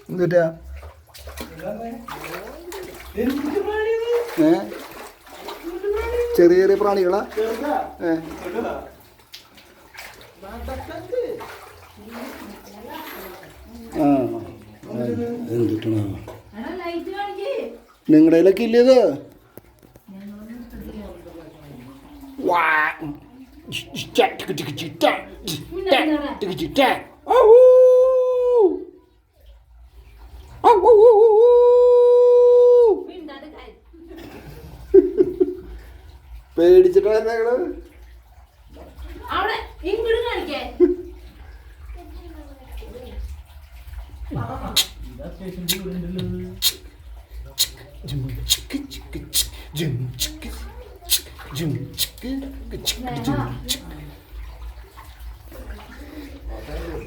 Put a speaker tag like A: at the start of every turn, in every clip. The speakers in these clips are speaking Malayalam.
A: എന്തുട്ടാ ചെറിയ ചെറിയ പ്രാണികളാ എന്തിട്ടാ നിങ്ങളുടെ കയ്യിലൊക്കെ ഇല്ലേത് പേടിച്ചിട്ടാ ഞങ്ങള്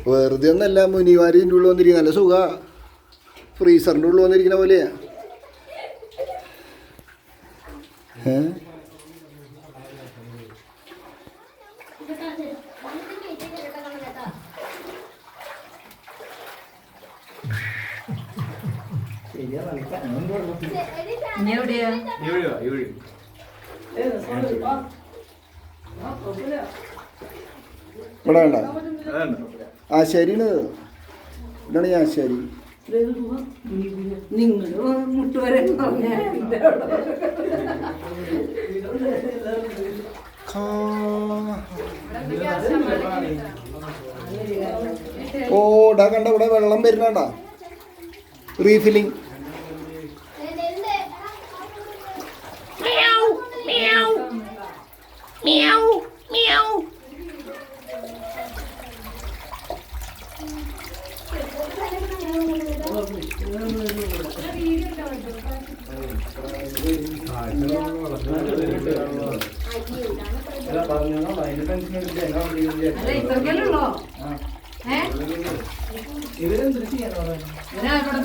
A: വെറുതെ ഒന്നല്ല മുനിവാരിൻ്റെ ഉള്ളിൽ വന്നിരിക്കുന്ന നല്ല സുഖ ഫ്രീസറിൻ്റെ ഉള്ളിൽ വന്നിരിക്കുന്ന പോലെയാ ഇവിടെ വേണ്ട ആശാരിയാണ് ഇതാണ് ഈ ആശാരി ഓ ഇടാ കണ്ട ഇവിടെ വെള്ളം വരുന്നണ്ട റീഫില്ലിങ്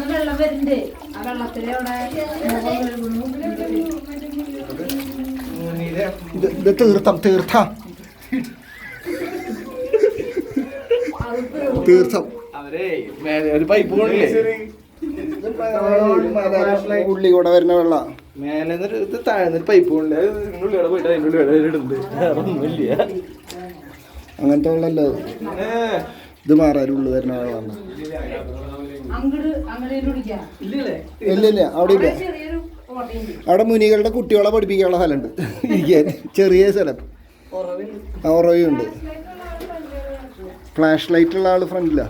B: വെള്ളം വരുന്നുണ്ട് ആ വെള്ളത്തിലെ
A: തീർത്ഥം തീർത്ഥം തീർത്ഥം
C: ഒരു പൈപ്പ്
A: ഉള്ളി കൂടെ വരുന്ന വെള്ളം
C: മേലെ താഴ്ന്നൊരു പൈപ്പ് കൊണ്ട് ഉള്ളിയോടെ പോയിട്ട് അതിൻ്റെ ഉള്ളിയോടെ ഇടുന്നുണ്ട് ഒന്നുമില്ല
A: അങ്ങനത്തെ വെള്ളമല്ലോ ഇത് മാറാൻ ഉള്ളു വരുന്ന വെള്ളം ഇല്ല ഇല്ല അവിടെ ഇല്ല അവിടെ മുനികളുടെ കുട്ടികളെ പഠിപ്പിക്കാനുള്ള സ്ഥലമുണ്ട് ഇരിക്കാൻ ചെറിയ സ്ഥലം ഉറവുണ്ട് ഫ്ലാഷ് ലൈറ്റ് ഉള്ള ആള് ഫ്രണ്ടിലാ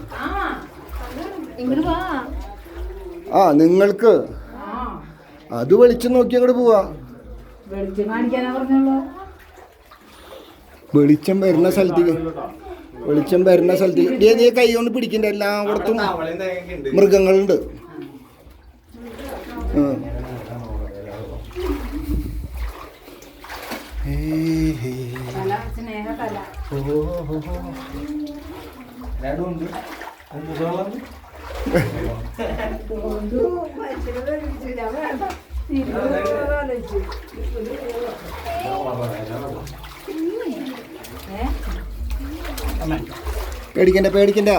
A: ആ നിങ്ങൾക്ക് അത് വെളിച്ചം നോക്കി അങ്ങോട്ട് പോവാ വെളിച്ചം വരുന്ന സ്ഥലത്തേക്ക് നീ കൈ കൊണ്ട് പിടിക്കണ്ട എല്ലായിടത്തും മൃഗങ്ങളുണ്ട് പേടിക്കണ്ട